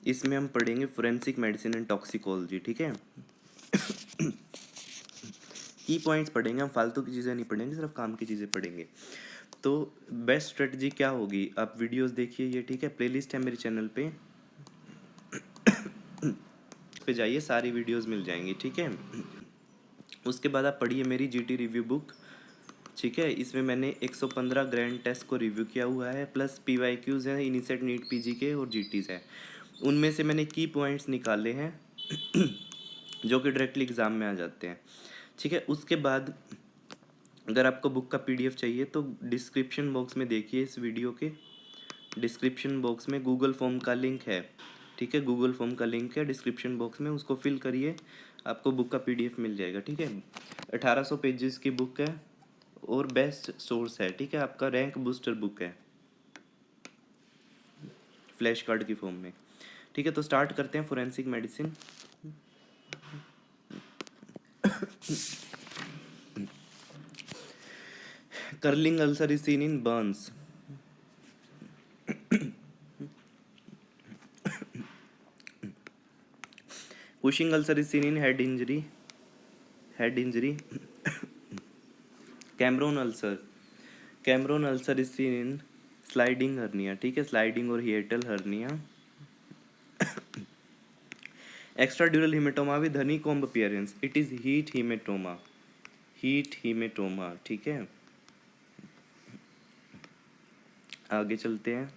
इसमें हम पढ़ेंगे फोरेंसिक मेडिसिन एंड टॉक्सिकोलॉजी, ठीक है। की पॉइंट्स पढ़ेंगे हम, फालतू की चीज़ें नहीं पढ़ेंगे, सिर्फ काम की चीज़ें पढ़ेंगे। तो बेस्ट स्ट्रेटजी क्या होगी, आप वीडियोस देखिए ये, ठीक है। प्लेलिस्ट है मेरे चैनल पे जाइए, सारी वीडियोस मिल जाएंगी, ठीक है। उसके बाद आप पढ़िए मेरी जीटी रिव्यू बुक, ठीक है। इसमें मैंने 115 ग्रैंड टेस्ट को रिव्यू किया हुआ है, प्लस पीवाईक्यूज़ हैं, इनिसेट, नीट, पीजी के और जीटीज़ हैं। उनमें से मैंने की पॉइंट्स निकाले हैं जो कि डायरेक्टली एग्ज़ाम में आ जाते हैं, ठीक है। उसके बाद अगर आपको बुक का पीडीएफ चाहिए तो डिस्क्रिप्शन बॉक्स में देखिए, इस वीडियो के डिस्क्रिप्शन बॉक्स में गूगल फॉर्म का लिंक है, ठीक है। गूगल फॉर्म का लिंक है डिस्क्रिप्शन बॉक्स में, उसको फिल करिए, आपको बुक का पीडीएफ मिल जाएगा, ठीक है। 1800 पेजेस की बुक है और बेस्ट सोर्स है, ठीक है। आपका रैंक बूस्टर बुक है फ्लैश कार्ड की फॉर्म में, ठीक है। तो स्टार्ट करते हैं forensic medicine. Curling ulcer is seen in Burns. Cushing ulcer is seen in head injury. Cameron ulcer is seen in sliding hernia, ठीक है, sliding और hiatal hernia. Extradural hematoma with honeycomb appearance, it is heat hematoma, ठीक है। आगे चलते हैं।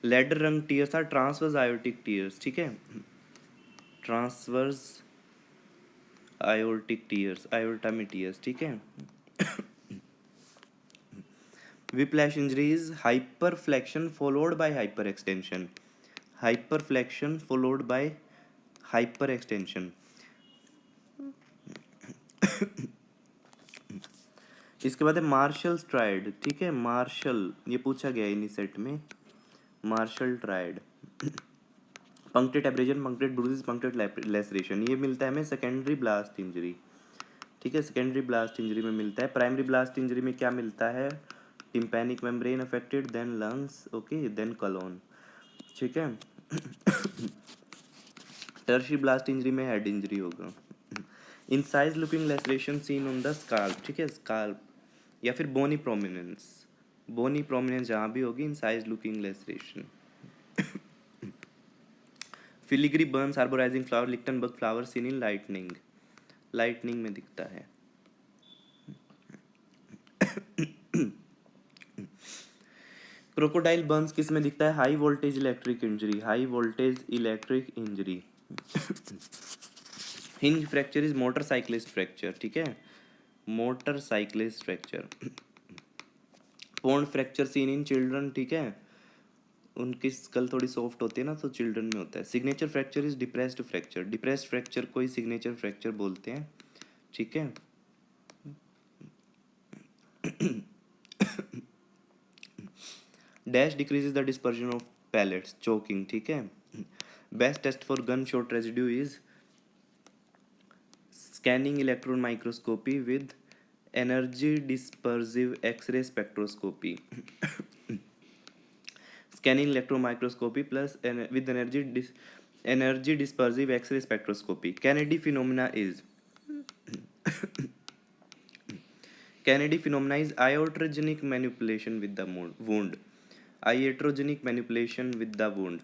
Ladder rung tears are transverse aortic tears, ठीक है, ट्रांसवर्स आयोटिक टीयर्स, आयोटा में टीयर्स, ठीक है। Whiplash injury is hyperflexion followed by hyperextension. Hyperflexion followed by hyperextension. इसके बाद है मार्शल ट्राइड, ठीक है। मार्शल, ये पूछा गया इन्हीं सेट में, Marshall triad. Punctate abrasion, punctate bruises, punctate laceration, ये मिलता है हमें सेकेंडरी ब्लास्ट इंजरी, ठीक है। सेकेंडरी ब्लास्ट इंजरी में मिलता है। प्राइमरी ब्लास्ट इंजरी में क्या मिलता है, tympanic membrane affected, then lungs, okay, then colon, ठीक है। टर्शियरी ब्लास्ट इंजरी में हेड इंजरी होगा। Incised looking laceration seen on the scalp, ठीक है, स्काल्प या फिर बोनी प्रोमिनेंस जहाँ भी होगी, incised looking laceration. Filigree burns arborising flower, Lichtenberg flower seen in lightning में दिखता है। क्रोकोडाइल बर्न्स किस में दिखता है, high voltage electric injury. Hinge fracture is motorcyclist fracture, ठीक है, motorcyclist fracture. Pond fracture seen in children, ठीक है, उनकी स्कल थोड़ी सॉफ्ट होती है ना, तो चिल्ड्रन में होता है। Signature fracture is depressed fracture को ही सिग्नेचर फ्रैक्चर बोलते हैं, ठीक है। Dash decreases the dispersion of pellets, choking, ठीक है। Best test for gun shot residue is scanning electron microscopy with energy dispersive x ray spectroscopy. Scanning electron microscopy plus with energy dispersive x ray spectroscopy. Kennedy phenomena is iatrogenic manipulation with the wound. Iatrogenic manipulation with the wound.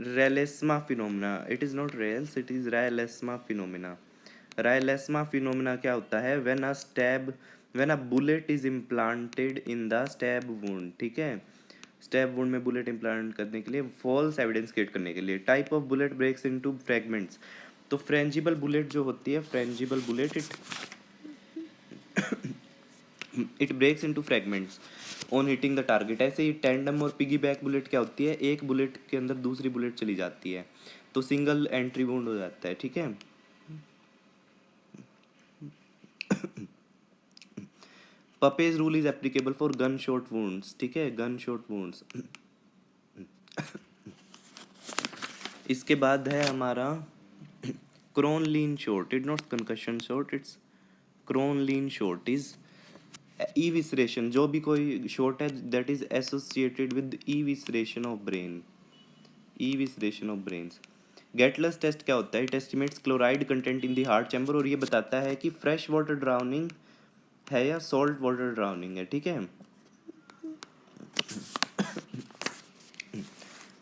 Rayleigh phenomena. It is not Rayleigh, it is Rayleigh phenomena. Rayleigh phenomena क्या होता है, when a bullet is implanted in the stab wound, ठीक है। Stab wound में bullet implant करने के लिए, false evidence create करने के लिए। Type of bullet breaks into fragments, तो फ्रेंजिबल बुलेट जो होती है, frangible bullet it breaks into fragments on hitting the target. ऐसे ही टैंडम और पिगी बैक बुलेट क्या होती है, एक बुलेट के अंदर दूसरी बुलेट चली जाती है, तो सिंगल एंट्री वुंड हो जाता है, ठीक है। Puppe's rule is applicable for gun shot wounds, ठीक है, गन शॉट वुंड्स। इसके बाद है हमारा Kronlein shot, it not concussion shot, it's Kronlein shot is evisceration, जो भी कोई शॉट है that is associated with evisceration of brain, evisceration of brains. Gettler's test क्या होता है? It estimates chloride content in the heart chamber, और ये बताता है कि फ्रेश वाटर ड्राउनिंग है या सॉल्ट वाटर ड्राउनिंग है, ठीक है।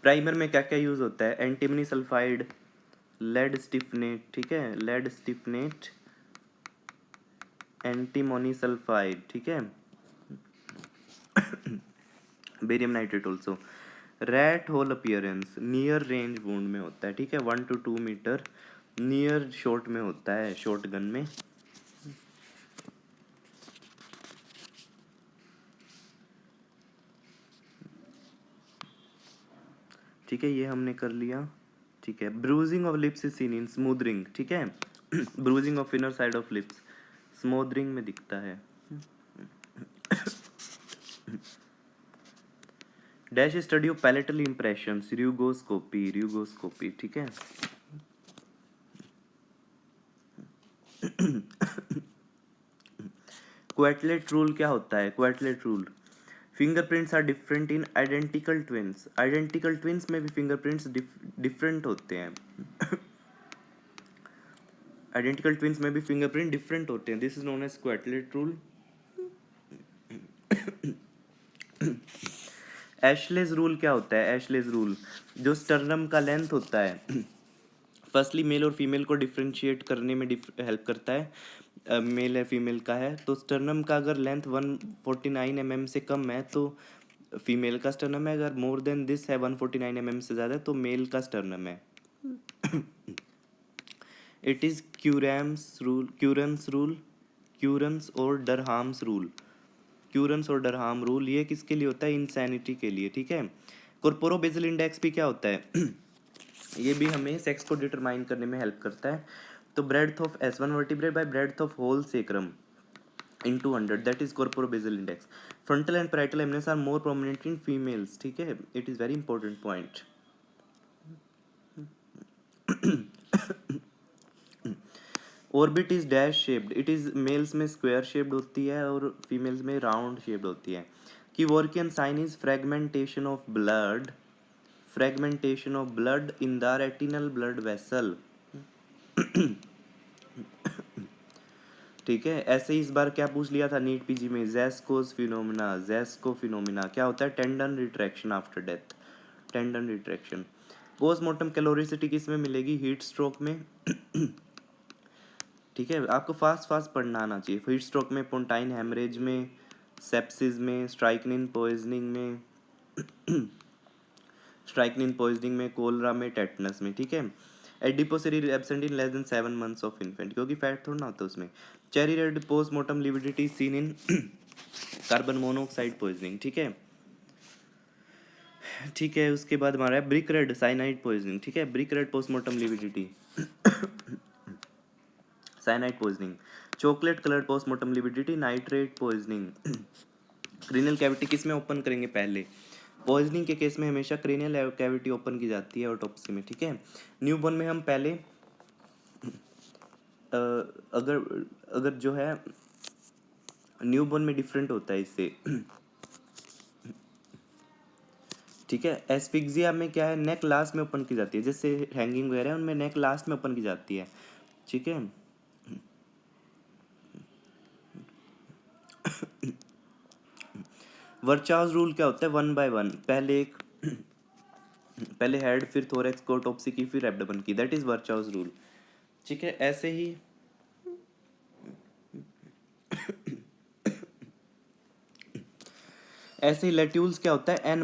प्राइमर में क्या क्या यूज होता है? एंटीमनी सल्फाइड, लेड स्टिफनेट, ठीक है, लेड स्टिफनेट, एंटीमोनी सल्फाइड, ठीक है, barium nitrate also. Rat hole appearance near range wound में होता है, ठीक है, 1 to 2 मीटर नियर शॉट में होता है, शॉट गन में। ठीक है, ये हमने कर लिया, ठीक है। Bruising of lips is seen in smothering, ठीक है, bruising of inner side of lips smothering में दिखता है। Dash study of palatal impressions, rugoscopy, rugoscopy, ठीक है। क्वार्टलेट रूल क्या होता है? Quetelet rule, fingerprints are different in identical twins, identical twins में भी फिंगरप्रिंट्स डिफरेंट होते हैं। आइडेंटिकल ट्विंस में भी फिंगरप्रिंट डिफरेंट होते हैं, this is known as Quetelet rule. Ashley's rule क्या होता है? एशलेज रूल जो स्टर्नम का लेंथ होता है, फर्स्टली मेल और फीमेल को डिफ्रेंशिएट करने में हेल्प करता है, मेल है फीमेल का है, तो स्टर्नम का अगर लेंथ 149 mm से कम है तो फीमेल का स्टर्नम है, अगर मोर देन दिस है 149 mm से ज़्यादा तो मेल का स्टर्नम है। इट इज़ क्यूरैम्स रूल, क्यूरन्स रूल, क्यूरन्स और डरहाम्स रूल, क्यूरन्स और डरहाम रूल, ये किसके लिए होता है? इंसैनिटी के लिए, ठीक है। कॉर्पोरोबेसल इंडेक्स भी क्या होता है? ये भी हमें सेक्स को डिटरमाइन करने में हेल्प करता है। तो breadth of S1 vertebrae by breadth of whole sacrum into 100, that is corporobasal index. Frontal and parietal eminence are more prominent in females, ठीक है, it is very important point. Orbit is dash shaped, it is males में square shaped होती है और females में round shaped होती है। Kevorkian sign is fragmentation of blood, fragmentation of blood in the retinal blood vessel, ठीक है। ऐसे ही इस बार क्या पूछ लिया था नीट पीजी में? ज़ेस्कोस फिनोमिना, ज़ेस्को फिनोमिना क्या होता है? Tendon retraction after death, tendon retraction. Postmortem caloricity किस में मिलेगी? हीट स्ट्रोक में, ठीक है, आपको फास्ट फास्ट पढ़ना आना चाहिए। हीट स्ट्रोक में, पोंटाइन हेमरेज में, सेप्सिस में, स्ट्राइकनिन पॉइजनिंग में, स्ट्राइकनिन पॉइजनिंग में, कोलरा में, टेटनस में, ठीक है। Adiposity absent in less than 7 months of infant, क्योंकि फैट थोड़ा ना होता उसमें। Cherry red postmortem lividity seen in carbon monoxide poisoning, ठीक है, ठीक है। उसके बाद हमारा है ब्रिक रेड साइनाइड पॉइजनिंग, ठीक है, brick red postmortem lividity, cyanide poisoning. Chocolate coloured postmortem lividity nitrate poisoning. Cranial cavity किस में ओपन करेंगे? पहले पॉइजनिंग के केस में हमेशा क्रेनियल कैविटी ओपन की जाती है ऑटोप्सी में, ठीक है। न्यूबॉर्न में हम पहले अगर अगर जो है न्यूबॉर्न में डिफरेंट होता है इससे, ठीक है। एस्फिक्सिया में क्या है? नेक लास्ट में ओपन की जाती है, जैसे हैंगिंग वगैरह है उनमें नेक लास्ट में ओपन की जाती है, ठीक है। वर्चाउज रूल क्या होता है? 1 by 1, पहले हेड फिर थोरेक्स को ऑटोप्सी की फिर एब्डोमेन की, दैट इज वर्चाउज रूल, ठीक है। ऐसे ही ऐसे ही लेट्यूल्स क्या होता है? एन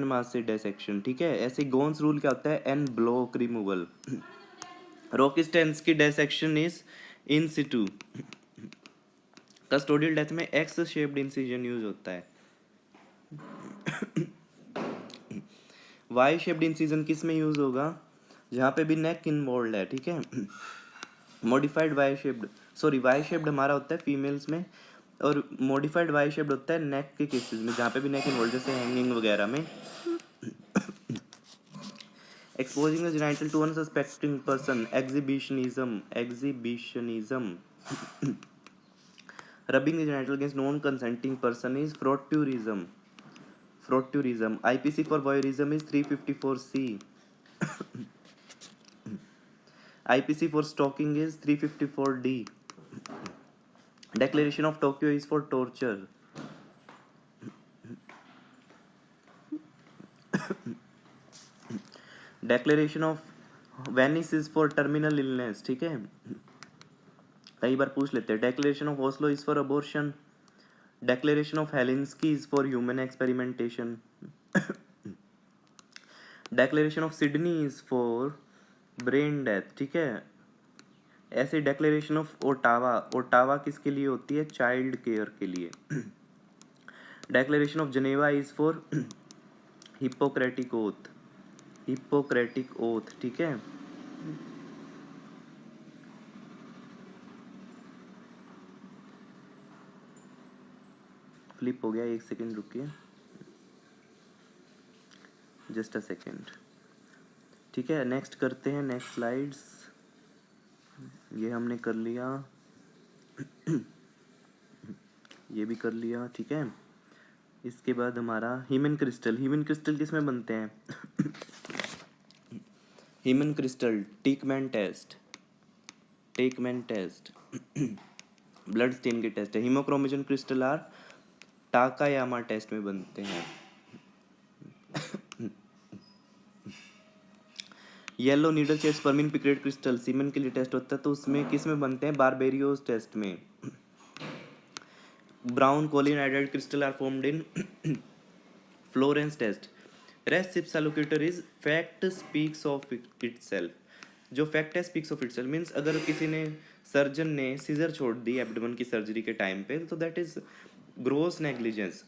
मास से डिसेक्शन, ठीक है। ऐसे गोन्स रूल क्या होता है? N block removal. रोकिस्टेंस की dissection is in situ. Custodial death में एक्स शेप्ड इंसिजन यूज होता है। वाई शेप्ड इंसिजन किस में यूज होगा? जहाँ पे भी नेक इन्वॉल्व है, ठीक है। Modified Y shaped, sorry Y shaped हमारा होता है फीमेल्स में, और मॉडिफाइड वाई शेप्ड होता है नेक के केसेस में, जहाँ पे भी नेक इन्वॉल्व, जैसे हैंगिंग वगैरह में। Exposing the genital to unsuspecting person, exhibitionism, rubbing the genital against non consenting person is frotteurism, frotteurism. IPC for voyeurism is 354C. IPC for stalking is 354D. Declaration of Tokyo is for torture. Declaration of Venice is for terminal illness. ठीक है, कई बार पूछ लेते हैं. Declaration of Oslo is for abortion. Declaration of Helsinki is for human experimentation. Declaration of Sydney is for brain death. ठीक है, ऐसे Declaration of Ottawa किसके लिए होती है? चाइल्ड केयर के लिए. Declaration of Geneva is for Hippocratic oath. ठीक है, फ्लिप हो गया, एक सेकेंड रुकिए, जस्ट अ सेकेंड. ठीक है, नेक्स्ट करते हैं, नेक्स्ट स्लाइड्स. ये हमने कर लिया, ये भी कर लिया. ठीक है, इसके बाद हमारा हीमन क्रिस्टल किस में बनते हैं? Haemin crystal Teichmann test blood stain के टेस्ट है. Hemochromogen crystal are Takayama test में बनते हैं. Yellow needle chest spermine picrate crystal semen के लिए टेस्ट होता है, तो उसमें किस में बनते हैं? बारबेरियोस टेस्ट में. Brown choline iodide crystal are formed in Florence test. Res ipsa loquitur is fact speaks of itself. जो फैक्ट है स्पीक्स ऑफ इटसेल्फ मीन्स अगर किसी ने सर्जन ने सीजर छोड़ दी एब्डोमेन की सर्जरी के टाइम पे, तो दैट इज ग्रोस नेग्लिजेंस.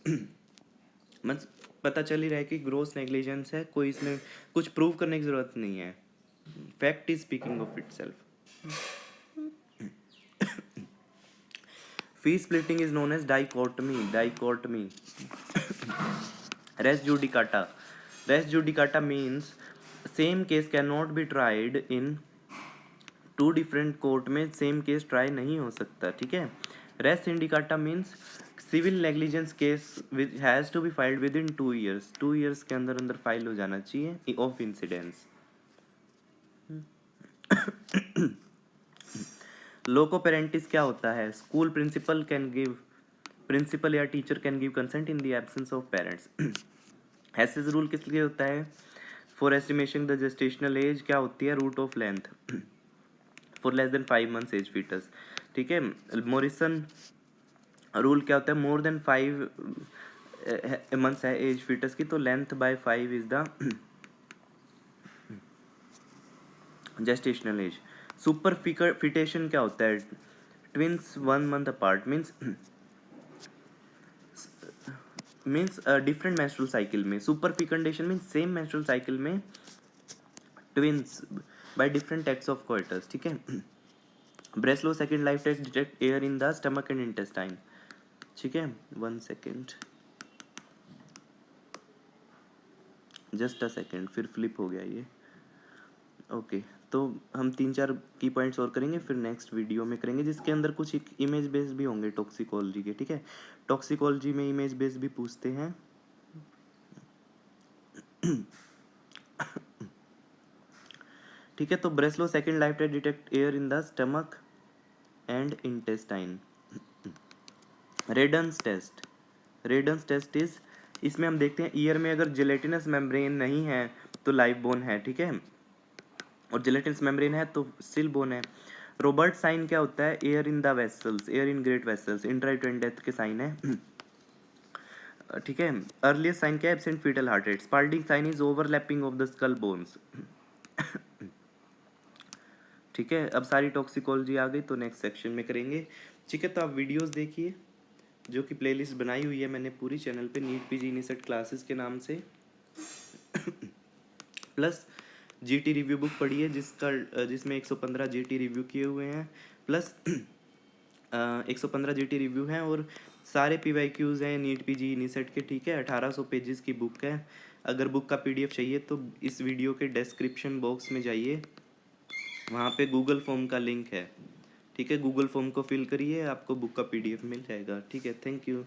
मतलब पता चल ही रहा है कि ग्रोस नेग्लिजेंस है, कोई इसमें कुछ प्रूव करने की जरूरत नहीं है. Fact is speaking of itself. Fee splitting is known as dichotomy. Res judicata means same case can not be tried in two different court में सेम केस ट्राई नहीं हो सकता. ठीक है, res judicata means civil negligence case has to be filed within 2 years. 2 years के अंदर file हो जाना चाहिए ऑफ इंसिडेंस. लोको पेरेंटिस क्या होता है? स्कूल प्रिंसिपल या teacher can give consent in the absence of parents. Haase's rule किस लिए होता है? For estimation the gestational age क्या होती है? Root of length for less than 5 months age fetus. ठीक है, मॉरिसन रूल क्या होता है? मोर देन 5 months है एज फीटस की, तो length by 5 is the gestational age. Superfetation क्या होता है? Twins 1 month apart means different menstrual cycle में. Superfecundation means same menstrual cycle में twins by different acts of coitus. ठीक है, Breslau second life test detect air in the stomach and intestine. ठीक है, 1 second, just a second, फिर flip हो गया ये. ओके, तो हम 3-4 की पॉइंट्स और करेंगे, फिर नेक्स्ट वीडियो में करेंगे, जिसके अंदर कुछ इमेज बेस्ड भी होंगे टॉक्सिकोलॉजी के. ठीक है, टॉक्सिकोलॉजी में इमेज बेस्ड भी पूछते हैं. ठीक है, तो ब्रेसलो second life test detect air in the stomach and intestine. रेडन्स टेस्ट इज, इसमें हम देखते हैं ईयर में अगर जेलेटिनस मेम्ब्रेन नहीं है तो लाइव बोन है. ठीक है, और जेलेटिनस मेम्ब्रेन है तो स्टिल बोन है. रोबर्ट साइन क्या होता है? Air in the vessels, air in great vessels, intrauterine death के साइन है. ठीक है, अर्लीस्ट साइन क्या है? Absent fetal heart rate. Spalding sign is overlapping of the skull bones. ठीक है, अब सारी टॉक्सिकोलॉजी आ गई, तो नेक्स्ट सेक्शन में करेंगे. ठीक है, तो आप वीडियोस देखिए जो कि प्लेलिस्ट बनाई हुई है मैंने पूरी चैनल पे, नीट पीजी यूनिसेट क्लासेस के नाम से. प्लस जीटी रिव्यू बुक पढ़ी है जिसमें 115 जीटी रिव्यू किए हुए हैं, प्लस 115 जीटी रिव्यू हैं, और सारे पीवाईक्यूज हैं नीट पीजी यूनिसेट के. ठीक है, 1800 पेजेस की बुक है. अगर बुक का पीडीएफ चाहिए तो इस वीडियो के डिस्क्रिप्शन बॉक्स में जाइए, वहाँ पे गूगल फॉर्म का लिंक है. ठीक है, गूगल फॉर्म को फिल करिए, आपको बुक का पीडीएफ मिल जाएगा. ठीक है, थैंक यू.